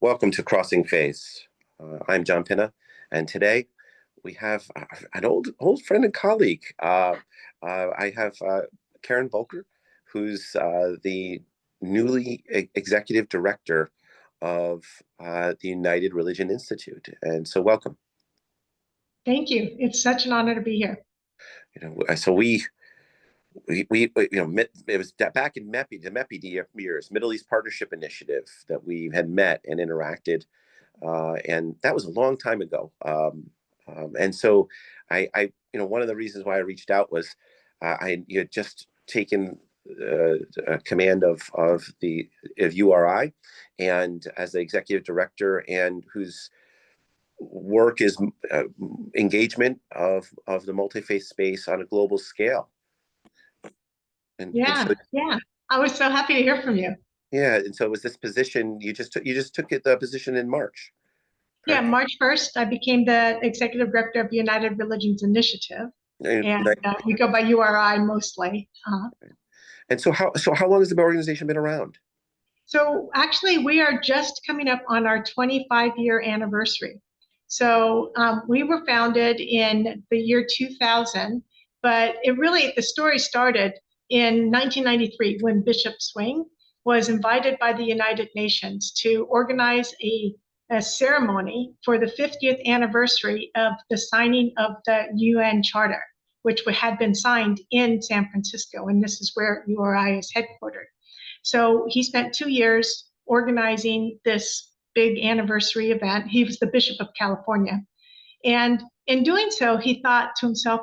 Welcome to Crossing Faiths. I'm John Pinna, and today we have an old friend and colleague. I have Karen Volker, who's the newly executive director of the United Religion Institute, and so welcome. Thank you. It's such an honor to be here. So we met, it was back in MEPI, the MEPI years, Middle East Partnership Initiative, that we had met and interacted, and that was a long time ago. And so one of the reasons why I reached out was you had just taken command of URI, and as the executive director, and whose work is engagement of the multi-faith space on a global scale. Yeah. I was so happy to hear from you. Yeah, and so it was this position you just took. You just took the position in March. Correct? Yeah, March 1st, I became the executive director of the United Religions Initiative, and we go by URI mostly. And so how long has the organization been around? So actually, we are just coming up on our 25-year anniversary. So we were founded in the year 2000, but the story started in 1993 when Bishop Swing was invited by the United Nations to organize a ceremony for the 50th anniversary of the signing of the UN Charter, which had been signed in San Francisco, and this is where URI is headquartered. So he spent 2 years organizing this big anniversary event. He was the Bishop of California. And in doing so, he thought to himself,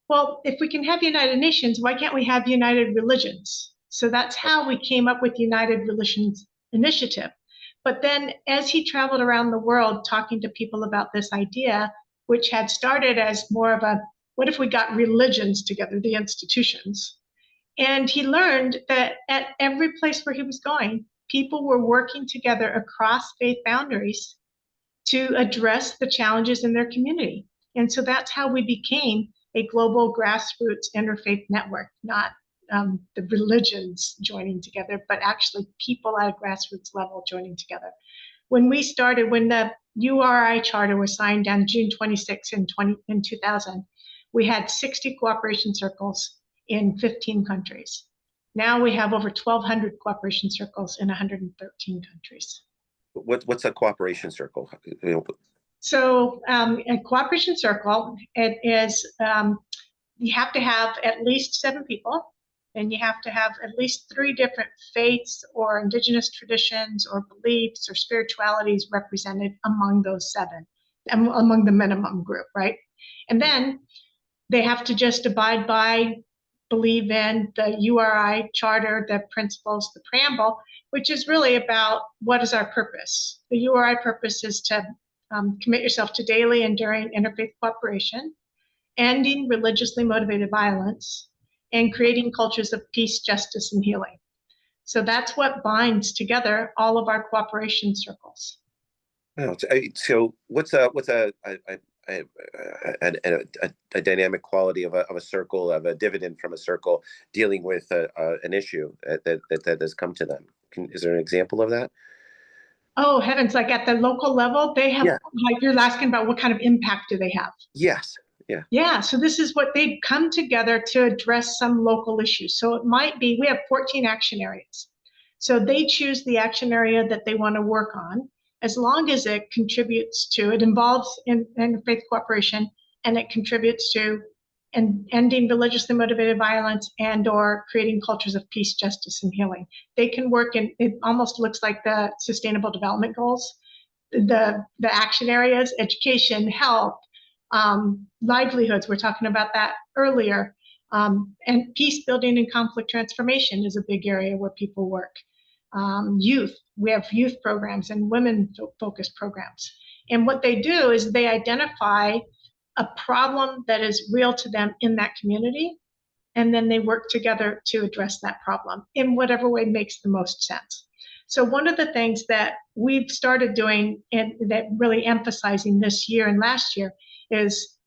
well, if we can have United Nations, why can't we have United Religions? So that's how we came up with United Religions Initiative. But then as he traveled around the world talking to people about this idea, which had started as more of a, what if we got religions together, the institutions? And he learned that at every place where he was going, people were working together across faith boundaries to address the challenges in their community. And so that's how we became a global grassroots interfaith network, not the religions joining together, but actually people at a grassroots level joining together. When we started, when the URI charter was signed on June 26 in 2000, we had 60 cooperation circles in 15 countries. Now we have over 1,200 cooperation circles in 113 countries. What's a cooperation circle? So a cooperation circle, it is, you have to have at least 7 people, and you have to have at least 3 different faiths or indigenous traditions or beliefs or spiritualities represented among those 7, among the minimum group, right? And then they have to just abide by, believe in the URI charter, the principles, the preamble, which is really about what is our purpose. The URI purpose is to commit yourself to daily, enduring interfaith cooperation, ending religiously motivated violence, and creating cultures of peace, justice, and healing. So that's what binds together all of our cooperation circles. Oh, so what's a dynamic quality of a circle, of a dividend from a circle dealing with an issue that has come to them? Is there an example of that? Oh, heavens, like at the local level, they have, like you're asking about what kind of impact do they have? Yes. Yeah, so this is what they've come together to address some local issues. So it might be, we have 14 action areas. So they choose the action area that they want to work on, as long as it contributes to, it involves interfaith cooperation, and it contributes to ending religiously motivated violence and or creating cultures of peace, justice, and healing. They can work in, it almost looks like the Sustainable Development Goals, the action areas, education, health, livelihoods, we're talking about that earlier, and peace building and conflict transformation is a big area where people work. Youth, we have youth programs and women-focused programs. And what they do is they identify a problem that is real to them in that community, and then they work together to address that problem in whatever way makes the most sense. So one of the things that we've started doing, and that really emphasizing this year and last year, is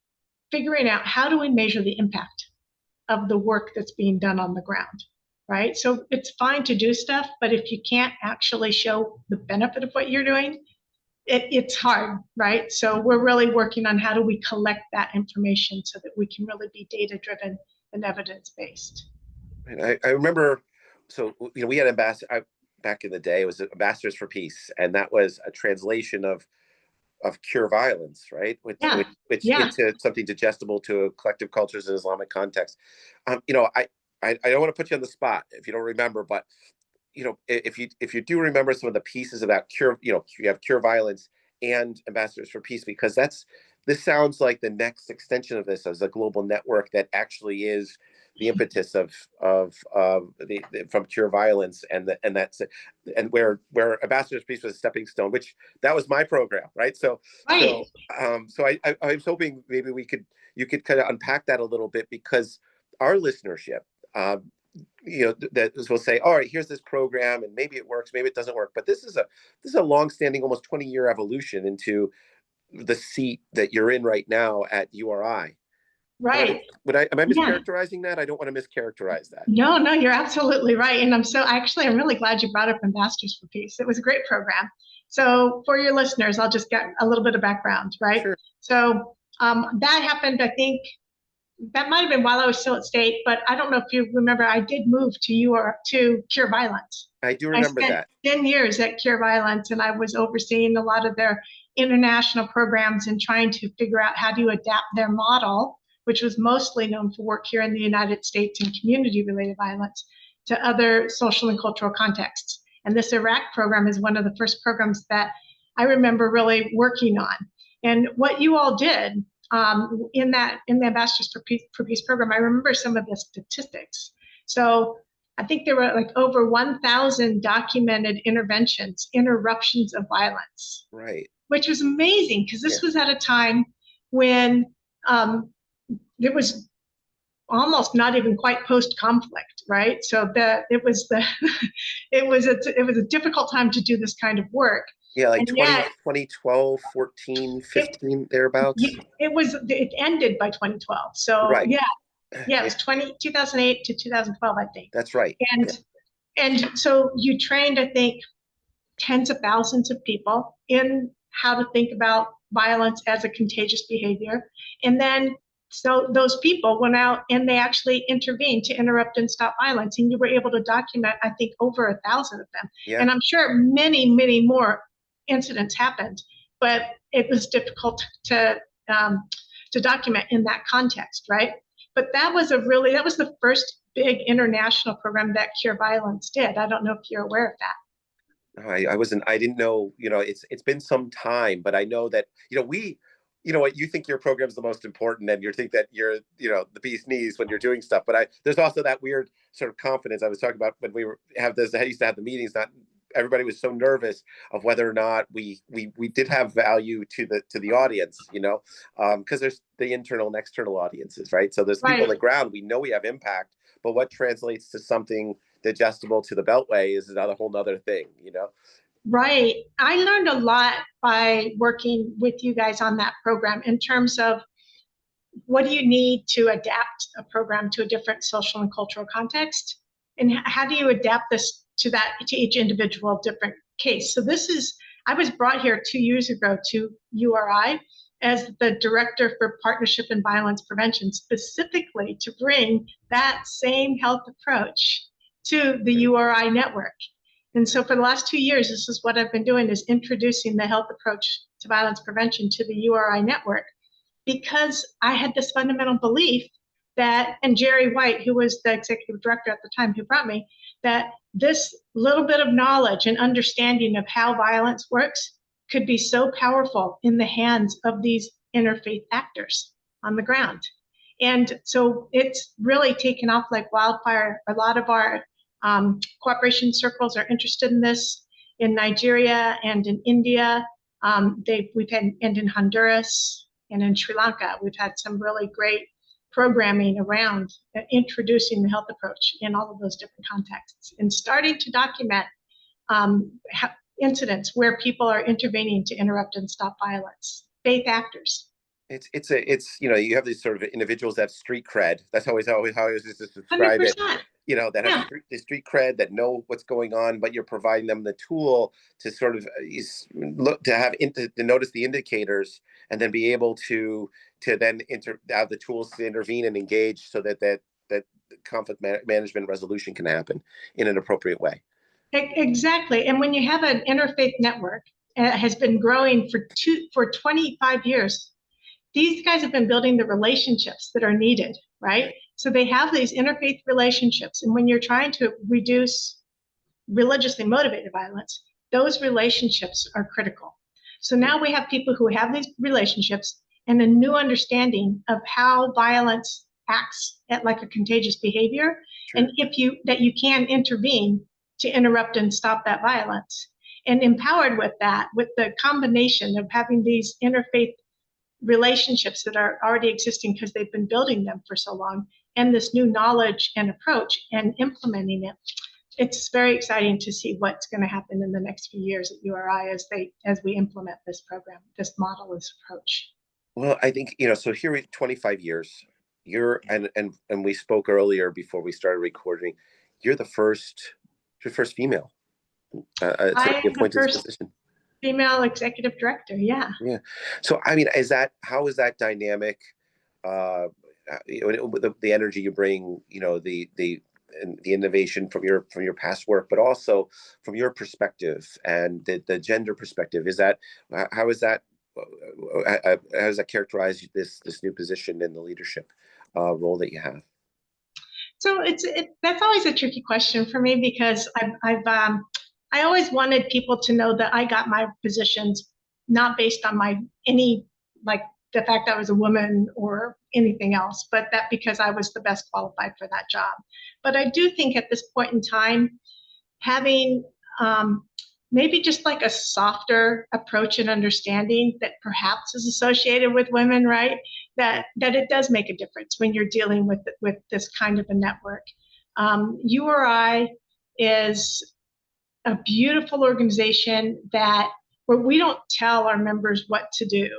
figuring out how do we measure the impact of the work that's being done on the ground. right? So it's fine to do stuff, but if you can't actually show the benefit of what you're doing, it's hard, right? So we're really working on how do we collect that information so that we can really be data driven and evidence based. And I remember, so we had back in the day. It was Ambassadors for Peace, and that was a translation of Cure Violence, right? Yeah, Which yeah, into something digestible to collective cultures in Islamic context. I don't want to put you on the spot if you don't remember, but if you do remember some of the pieces about Cure, you have Cure Violence and Ambassadors for Peace, because this sounds like the next extension of this as a global network that actually is the impetus of the from Cure Violence, and where Ambassadors for Peace was a stepping stone, which that was my program, right? right. So I was hoping maybe you could kind of unpack that a little bit, because our listenership, that will say, all right, here's this program, and maybe it works, maybe it doesn't work, but this is a long-standing, almost 20-year evolution into the seat that you're in right now at URI. Right. Am I Yeah. mischaracterizing that? I don't want to mischaracterize that. No, no, you're absolutely right. And I'm really glad you brought up Ambassadors for Peace. It was a great program. So for your listeners, I'll just get a little bit of background, right? Sure. So that happened, I think, that might have been while I was still at state, but I don't know if you remember, I did move to Cure Violence. I do I remember spent that. 10 years at Cure Violence, and I was overseeing a lot of their international programs and trying to figure out how to adapt their model, which was mostly known for work here in the United States in community-related violence, to other social and cultural contexts. And this Iraq program is one of the first programs that I remember really working on. And what you all did in the Ambassadors for Peace program, I remember some of the statistics. So I think there were like over 1,000 documented interruptions of violence, Right. which was amazing because Yeah. this was at a time when it was almost not even quite post-conflict, right? So it was a difficult time to do this kind of work. Yeah, like And yet 2012, 14, it 15, thereabouts. it ended by 2012. So Right. yeah, yeah, it Yeah, was 2008 to 2012, I think. that's right. And Yeah. and so you trained, I think, tens of thousands of people in how to think about violence as a contagious behavior. And then so those people went out and they actually intervened to interrupt and stop violence. And you were able to document, I think, over 1,000 of them. Yeah. And I'm sure many, many more incidents happened, but it was difficult to document in that context, right? But that was the first big international program that Cure Violence did. I don't know if you're aware of that. I didn't know, it's been some time, but I know that, what you think your program's the most important, and you think that you're, the bee's knees when you're doing stuff. But there's also that weird sort of confidence I was talking about when I used to have the meetings. Not everybody was so nervous of whether or not we did have value to the audience, because there's the internal and external audiences, right? So there's people on the ground. We know we have impact, but what translates to something digestible to the Beltway is another whole nother thing, Right. I learned a lot by working with you guys on that program in terms of what do you need to adapt a program to a different social and cultural context, and how do you adapt this to each individual different case. So I was brought here 2 years ago to URI as the director for partnership and violence prevention, specifically to bring that same health approach to the URI network. And so for the last 2 years, this is what I've been doing, is introducing the health approach to violence prevention to the URI network, because I had this fundamental belief that, and Jerry White, who was the executive director at the time who brought me, that this little bit of knowledge and understanding of how violence works could be so powerful in the hands of these interfaith actors on the ground. And so it's really taken off like wildfire. A lot of our cooperation circles are interested in this in Nigeria and in India. And in Honduras and in Sri Lanka, we've had some really great programming around introducing the health approach in all of those different contexts and starting to document incidents where people are intervening to interrupt and stop violence, faith actors. You have these sort of individuals that have street cred. That's how I always just describe 100%. it. that have Yeah. the street cred, that know what's going on, but you're providing them the tool to sort of look to to notice the indicators, and then be able to then have the tools to intervene and engage, so that conflict management resolution can happen in an appropriate way. Exactly. And when you have an interfaith network, has been growing for 25 years, these guys have been building the relationships that are needed, right? So they have these interfaith relationships. And when you're trying to reduce religiously motivated violence, those relationships are critical. So now we have people who have these relationships and a new understanding of how violence acts at like a contagious behavior, Sure. and that you can intervene to interrupt and stop that violence. And empowered with that, with the combination of having these interfaith relationships that are already existing because they've been building them for so long, and this new knowledge and approach and implementing it, it's very exciting to see what's going to happen in the next few years at URI as we implement this program, this model, this approach. Well, I think, so here we 25 years. You're and we spoke earlier before we started recording. You're the first female to be I'm the appointed to this first position. female executive director. Yeah. Yeah. So I mean, how is that dynamic? The energy you bring, and the innovation from your past work, but also from your perspective and the gender perspective. How is that? How does that characterize this new position in the leadership role that you have? So that's always a tricky question for me, because I always wanted people to know that I got my positions not based on any, like, the fact I was a woman or anything else, but that because I was the best qualified for that job. But I do think at this point in time, having maybe just like a softer approach and understanding that perhaps is associated with women, right? That it does make a difference when you're dealing with this kind of a network. URI is a beautiful organization where we don't tell our members what to do.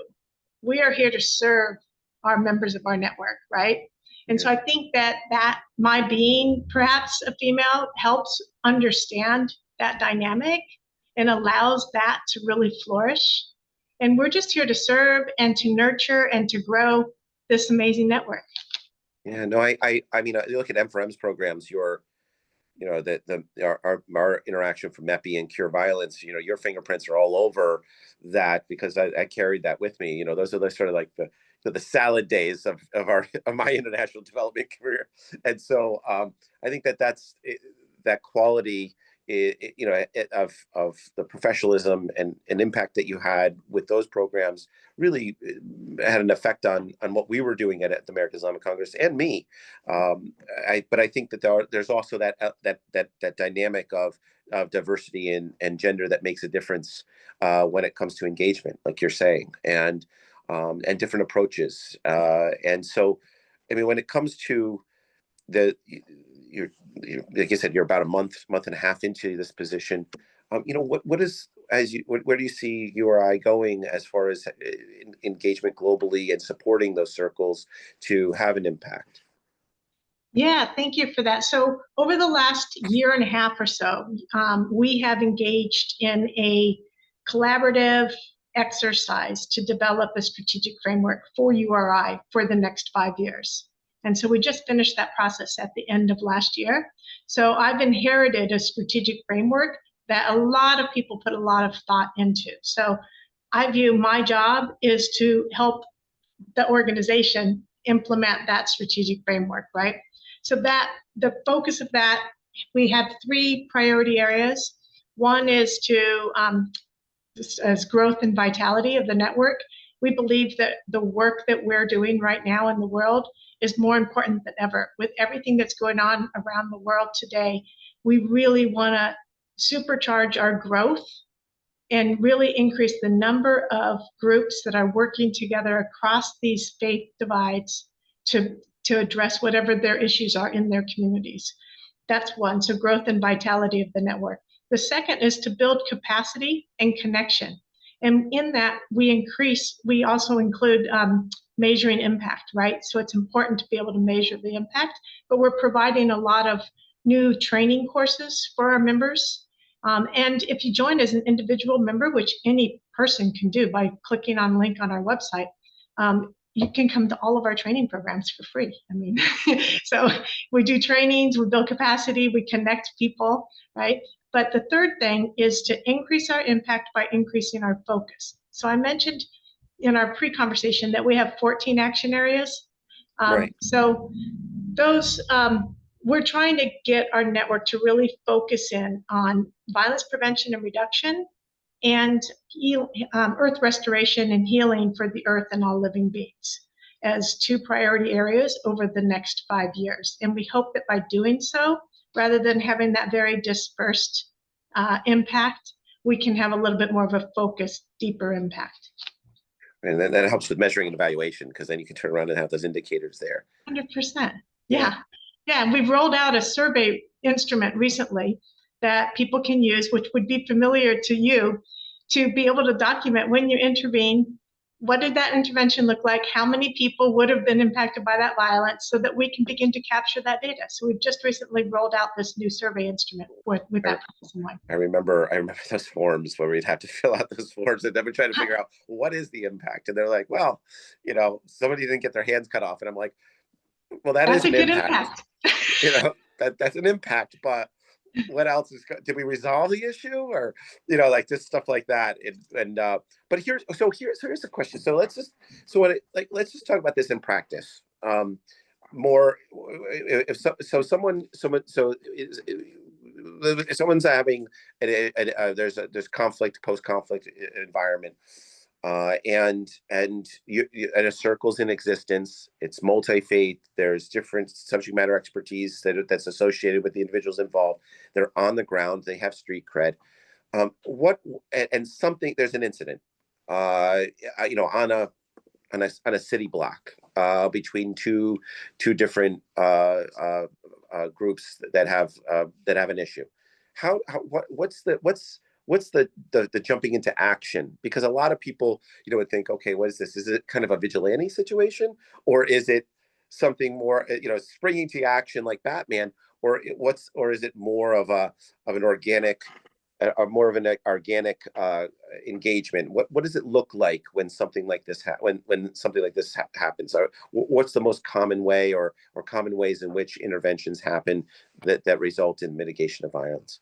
We are here to serve our members of our network, right? And so I think that my being perhaps a female helps understand that dynamic and allows that to really flourish. And we're just here to serve and to nurture and to grow this amazing network. Yeah, no, I mean, you look at M4M's programs, our interaction from MEPI and Cure Violence, your fingerprints are all over that, because I carried that with me. Those are the sort of like the salad days of my international development career. And so I think that's that quality, of the professionalism and impact that you had with those programs really had an effect on what we were doing at the American Islamic Congress and me. But I think that there's also that dynamic of diversity and gender that makes a difference when it comes to engagement, like you're saying, and different approaches. And so, I mean, when it comes to you're like you said, you're about a month and a half into this position. What is, where do you see URI going as far as engagement globally and supporting those circles to have an impact? Yeah, thank you for that. So over the last year and a half or so, we have engaged in a collaborative exercise to develop a strategic framework for URI for the next 5 years. And so we just finished that process at the end of last year. So I've inherited a strategic framework that a lot of people put a lot of thought into. So I view my job is to help the organization implement that strategic framework, right? So that the focus of that, we have 3 priority areas. One is to as growth and vitality of the network. We believe that the work that we're doing right now in the world is more important than ever. With everything that's going on around the world today, we really want to supercharge our growth and really increase the number of groups that are working together across these faith divides to address whatever their issues are in their communities. That's one, so growth and vitality of the network. The second is to build capacity and connection. And in that, we also include measuring impact, right? So it's important to be able to measure the impact, but we're providing a lot of new training courses for our members. And if you join as an individual member, which any person can do by clicking on a link on our website, you can come to all of our training programs for free. I mean, so we do trainings, we build capacity, we connect people, right? But the third thing is to increase our impact by increasing our focus. So I mentioned in our pre-conversation that we have 14 action areas. Right. So those, we're trying to get our network to really focus in on violence prevention and reduction, and earth restoration and healing for the earth and all living beings as two priority areas over the next 5 years. And we hope that by doing so, rather than having that very dispersed impact, we can have a little bit more of a focused, deeper impact. And then that helps with measuring and evaluation, because then you can turn around and have those indicators there. 100%. Yeah. And we've rolled out a survey instrument recently that people can use, which would be familiar to you, to be able to document when you intervene, what did that intervention look like, how many people would have been impacted by that violence, so that we can begin to capture that data. So we've just recently rolled out this new survey instrument with that purpose in mind. I remember those forms where we'd have to fill out those forms, and then we're trying to figure out what is the impact. And they're like, well, somebody didn't get their hands cut off. And I'm like, well, that's an impact. That's an impact, but what else did we resolve the issue, or like just stuff like that? But here's the question. So let's just talk about this in practice more. If someone's having there's conflict, post-conflict environment, and a circle's in existence. It's multi-faith. There's different subject matter expertise that's associated with the individuals involved. They're on the ground. They have street cred. There's an incident, on a city block, between two different groups that have an issue. What's the jumping into action? Because a lot of people, would think, okay, what is this? Is it kind of a vigilante situation, or is it something more, springing to action like Batman, or is it more of an organic, engagement? What does it look like when something like this happens? Or what's the most common way, or common ways in which interventions happen that result in mitigation of violence?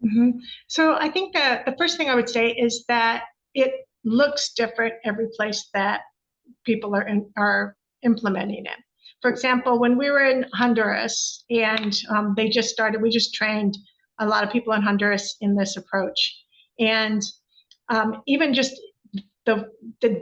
Mm-hmm. So I think that the first thing I would say is that it looks different every place that people are implementing it. For example, when we were in Honduras, and we just trained a lot of people in Honduras in this approach. And even just the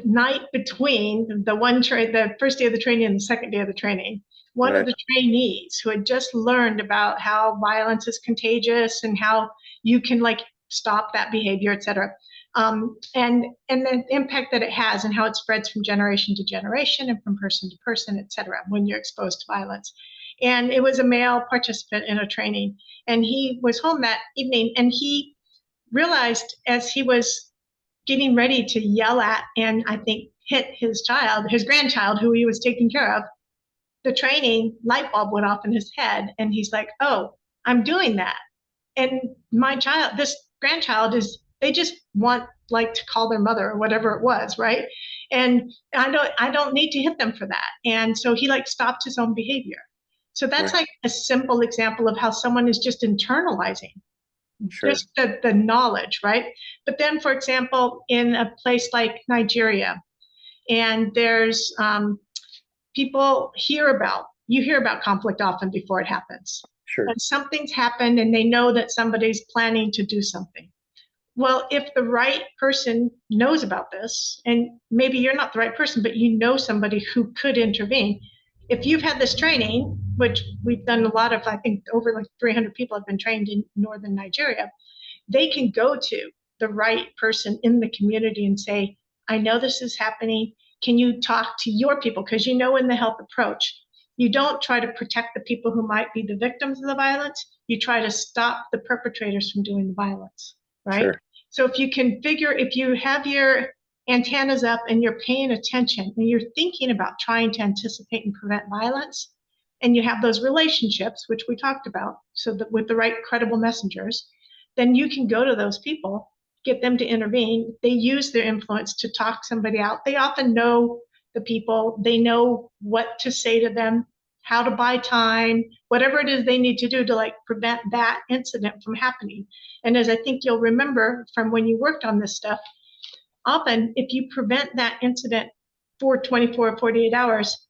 night between the first day of the training and the second day of the training, one of the trainees who had just learned about how violence is contagious and how you can stop that behavior, et cetera, and the impact that it has and how it spreads from generation to generation and from person to person, et cetera, when you're exposed to violence. And it was a male participant in a training, and he was home that evening, and he realized, as he was getting ready to yell at and I think hit his grandchild, who he was taking care of, the training light bulb went off in his head, and he's like, oh, I'm doing that. And this grandchild they just want to call their mother or whatever it was, right? And I don't need to hit them for that. And so he stopped his own behavior. So that's a simple example of how someone is just internalizing just the knowledge, right? But then, for example, in a place like Nigeria, and there's you hear about conflict often before it happens. Sure. And something's happened and they know that somebody's planning to do something. Well, if the right person knows about this, and maybe you're not the right person, but you know somebody who could intervene, if you've had this training, which we've done a lot of, I think over 300 people have been trained in northern Nigeria, they can go to the right person in the community and say, I know this is happening. Can you talk to your people? Because in the health approach, you don't try to protect the people who might be the victims of the violence. You try to stop the perpetrators from doing the violence, right? Sure. So if you have your antennas up and you're paying attention and you're thinking about trying to anticipate and prevent violence, and you have those relationships, which we talked about, so that with the right credible messengers, then you can go to those people, get them to intervene. They use their influence to talk somebody out. They often know the people, they know what to say to them, how to buy time, whatever it is they need to do to like prevent that incident from happening. And as I think you'll remember from when you worked on this stuff, often if you prevent that incident for 24 or 48 hours,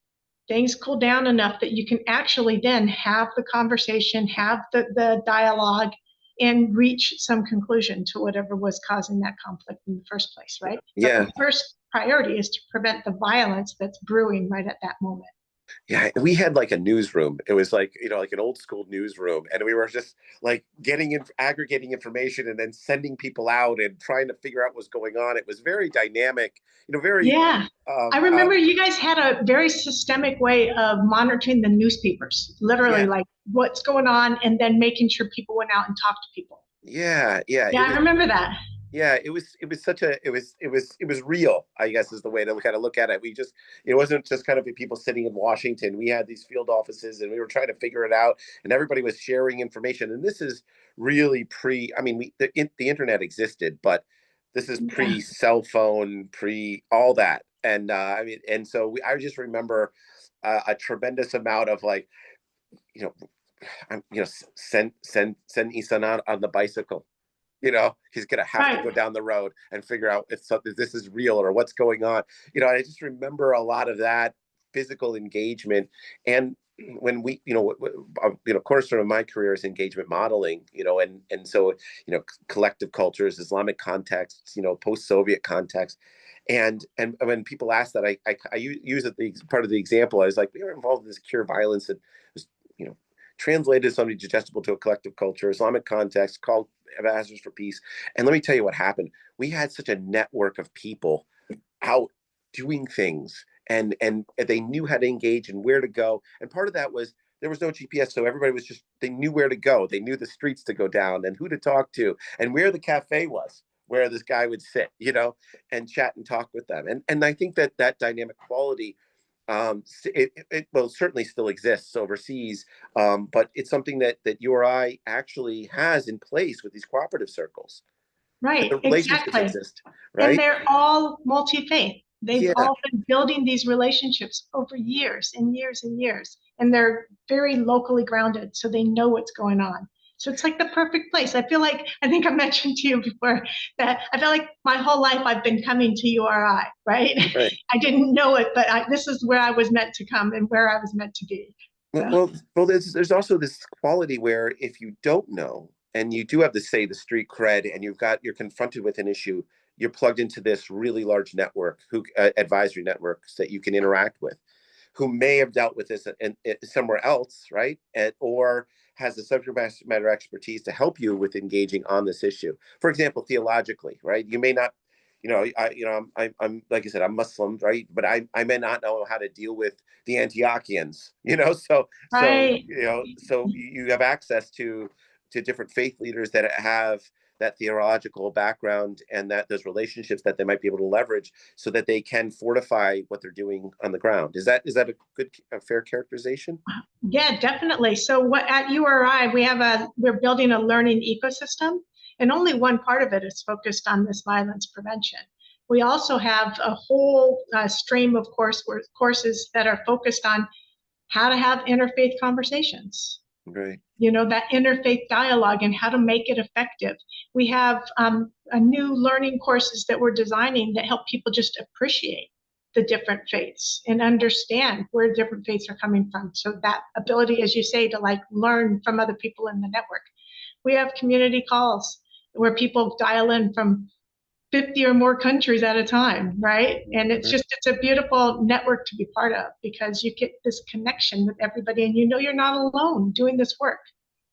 things cool down enough that you can actually then have the conversation, have the dialogue, and reach some conclusion to whatever was causing that conflict in the first place, right? But Yeah. the first priority is to prevent the violence that's brewing right at that moment. Yeah, we had like a newsroom. It was like, like an old school newsroom. And we were just like aggregating information and then sending people out and trying to figure out what's going on. It was very dynamic, very, Yeah. I remember you guys had a very systemic way of monitoring the newspapers, literally yeah, like what's going on, and then making sure people went out and talked to people. yeah. Yeah, I remember that. Yeah, it was such a it was real, I guess, is the way to kind of look at it. It wasn't just kind of people sitting in Washington. We had these field offices and we were trying to figure it out, and everybody was sharing information. And this is really I mean, the internet existed, but this is Yeah. pre cell phone, pre all that. And I mean, and so I just remember a tremendous amount of like, you know, send Isan on the bicycle. He's going to have to Right. go down the road and figure out if something, this is real or what's going on. I just remember a lot of that physical engagement. And when cornerstone of my career is engagement modeling, and so, collective cultures, Islamic contexts, post-Soviet context. And when people ask that, I use it, the part of the example. I was like, we were involved in this cure violence that was, translated something digestible to a collective culture, Islamic context, called Ambassadors for Peace. And let me tell you what happened. We had such a network of people out doing things, and they knew how to engage and where to go. And part of that was there was no GPS, so everybody was they knew where to go. They knew the streets to go down and who to talk to and where the cafe was, where this guy would sit, and chat and talk with them. And I think that dynamic quality, it well, certainly still exists overseas, but it's something that URI actually has in place with these cooperative circles, and Right, the relationships exactly. exist, And right? they're all multi-faith. They've Yeah. all been building these relationships over years and years and years. And they're very locally grounded, so they know what's going on. So it's like the perfect place. I think I mentioned to you before that I feel like my whole life I've been coming to URI, right? Right. I didn't know it, but this is where I was meant to come and where I was meant to be. So, Well, there's also this quality where if you don't know and you do have the street cred and you're confronted with an issue, you're plugged into this really large network, advisory networks that you can interact with, who may have dealt with this somewhere else, right? Or has the subject matter expertise to help you with engaging on this issue. For example, theologically, right? You may not, I'm like I said, I'm Muslim, right? But I may not know how to deal with the Antiochians, right. so you have access to different faith leaders that have that theological background and that those relationships that they might be able to leverage so that they can fortify what they're doing on the ground. Is that a fair characterization? Yeah, definitely. So what at URI we're building a learning ecosystem, and only one part of it is focused on this violence prevention. We also have a whole stream of courses that are focused on how to have interfaith conversations. Right. That interfaith dialogue and how to make it effective. We have a new learning courses that we're designing that help people just appreciate the different faiths and understand where different faiths are coming from. So that ability, as you say, to like learn from other people in the network. We have community calls where people dial in from 50 or more countries at a time, right? And it's a beautiful network to be part of because you get this connection with everybody and you're not alone doing this work,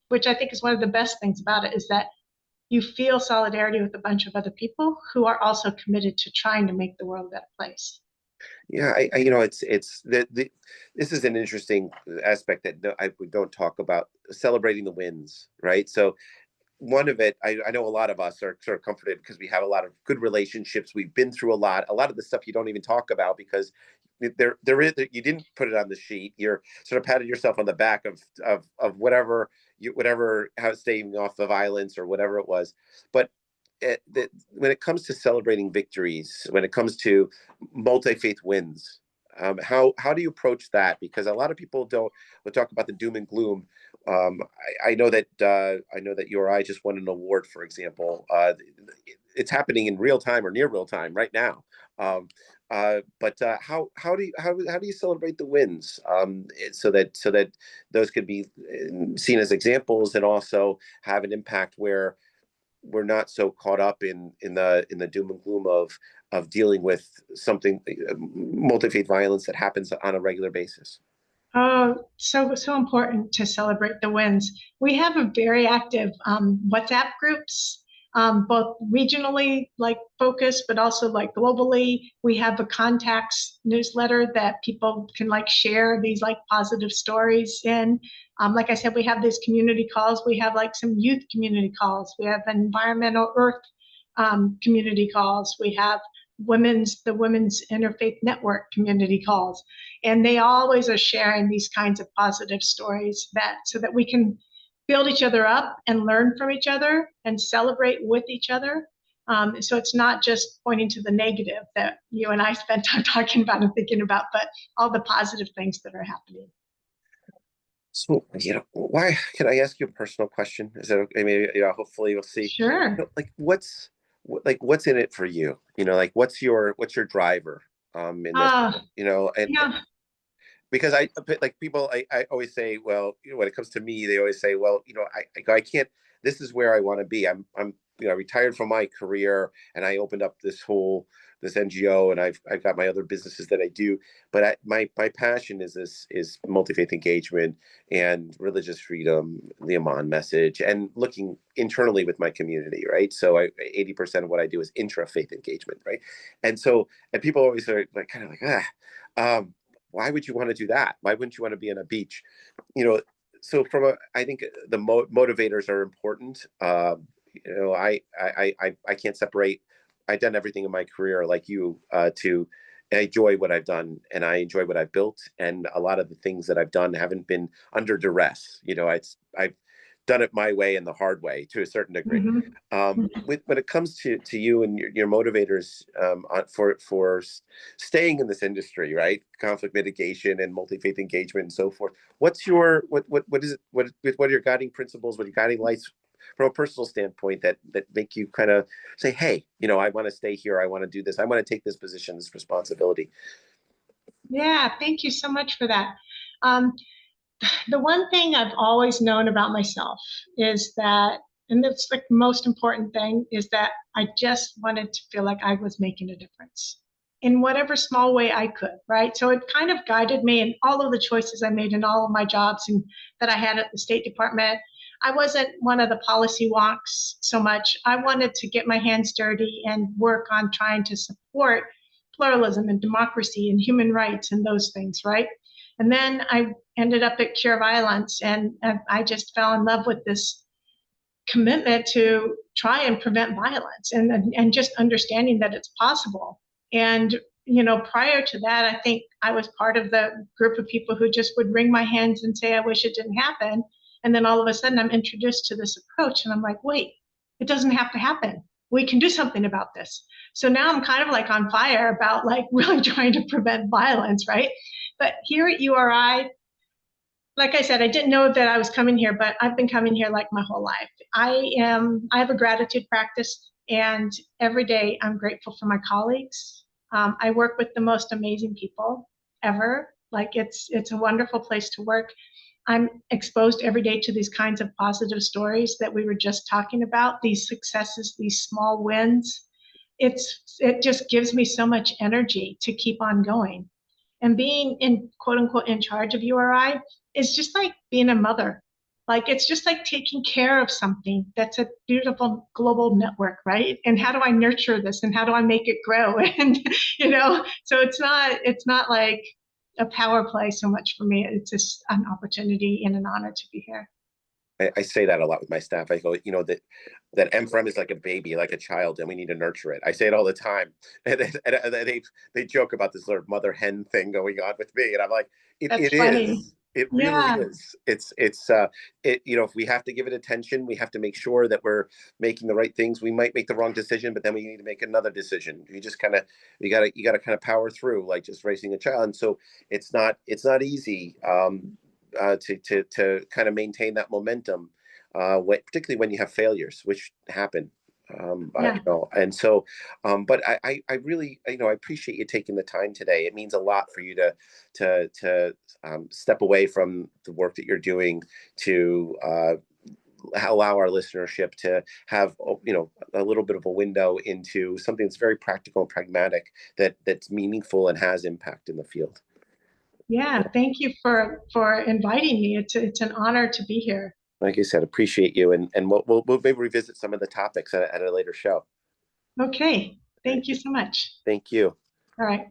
which I think is one of the best things about it is that you feel solidarity with a bunch of other people who are also committed to trying to make the world a better place. Yeah, it's this is an interesting aspect that we don't talk about, celebrating the wins, right? So one of it, I know a lot of us are sort of comforted because we have a lot of good relationships. We've been through a lot of the stuff you don't even talk about because there is, you didn't put it on the sheet. You're sort of patting yourself on the back of whatever how staying off the violence or whatever it was. But when it comes to celebrating victories, when it comes to multi-faith wins, how do you approach that? Because a lot of people don't. We'll talk about the doom and gloom. I know that you or I just won an award, for example. It's happening in real time or near real time right now. But how do you celebrate the wins, so that those could be seen as examples and also have an impact where we're not so caught up in the doom and gloom of dealing with something, multi-faith violence that happens on a regular basis. Oh, so important to celebrate the wins. We have a very active WhatsApp groups, both regionally like focused, but also like globally. We have a contacts newsletter that people can like share these like positive stories in. Like I said, we have these community calls. We have like some youth community calls. We have environmental earth community calls. We have the women's interfaith network community calls, and they always are sharing these kinds of positive stories that so that we can build each other up and learn from each other and celebrate with each other. So it's not just pointing to the negative that you and I spent time talking about and thinking about, but all the positive things that are happening. So, why, can I ask you a personal question? Is that okay? Maybe, hopefully you'll see, Sure. like what's in it for you? Like what's your driver in this, Uh, and yeah. because I like people, I always say, well, when it comes to me, they always say, well, I can't, this is where I want to be. I'm retired from my career and I opened up this NGO, and I've got my other businesses that I do, but my passion is multi-faith engagement and religious freedom, the Amman message, and looking internally with my community, right? So 80% of what I do is intra-faith engagement, right? And people always are like kind of like, why would you want to do that? Why wouldn't you want to be on a beach? You know, so I think the motivators are important. I can't separate. I've done everything in my career like you, to I enjoy what I've done and I enjoy what I've built. And a lot of the things that I've done haven't been under duress. I've done it my way and the hard way to a certain degree. Mhm. When it comes to you and your motivators, for staying in this industry, right? Conflict mitigation and multi-faith engagement and so forth. What is it? What are your guiding principles? What are your guiding lights from a personal standpoint that make you kind of say, hey, I want to stay here. I want to do this. I want to take this position, this responsibility. Yeah, thank you so much for that. Um, the one thing I've always known about myself is that, and it's the most important thing, is that I just wanted to feel like I was making a difference in whatever small way I could, right? So it kind of guided me in all of the choices I made in all of my jobs and that I had at the State Department. I wasn't one of the policy wonks so much. I wanted to get my hands dirty and work on trying to support pluralism and democracy and human rights and those things, right? And then I ended up at Cure Violence, and I just fell in love with this commitment to try and prevent violence and just understanding that it's possible. And prior to that, I think I was part of the group of people who just would wring my hands and say, I wish it didn't happen. And then all of a sudden I'm introduced to this approach and I'm like, wait, it doesn't have to happen. We can do something about this. So now I'm kind of like on fire about like really trying to prevent violence, right? But here at URI, like I said, I didn't know that I was coming here, but I've been coming here like my whole life. I have a gratitude practice, and every day I'm grateful for my colleagues. I work with the most amazing people ever. Like it's a wonderful place to work. I'm exposed every day to these kinds of positive stories that we were just talking about, these successes, these small wins. It just gives me so much energy to keep on going. And being in quote unquote in charge of URI is just like being a mother. Like it's just like taking care of something that's a beautiful global network, right? And how do I nurture this and how do I make it grow? And so it's not like a power play so much for me. It's just an opportunity and an honor to be here. I say that a lot with my staff. I go, that MFRM is like a baby, like a child, and we need to nurture it. I say it all the time, and they joke about this sort of mother hen thing going on with me, and I'm like, That's it funny. is. It really Yeah. is. If we have to give it attention, we have to make sure that we're making the right things. We might make the wrong decision, but then we need to make another decision. You gotta kind of power through, like just raising a child. And so it's not easy. To kind of maintain that momentum, particularly when you have failures, which happen. Yeah. And so, but I really, I appreciate you taking the time today. It means a lot for you to step away from the work that you're doing to allow our listenership to have a little bit of a window into something that's very practical and pragmatic, that's meaningful and has impact in the field. Yeah. Thank you for inviting me. It's an honor to be here. Like I said, appreciate you, and we'll maybe revisit some of the topics at a later show. Okay. All right. Thank you so much. Thank you. All right.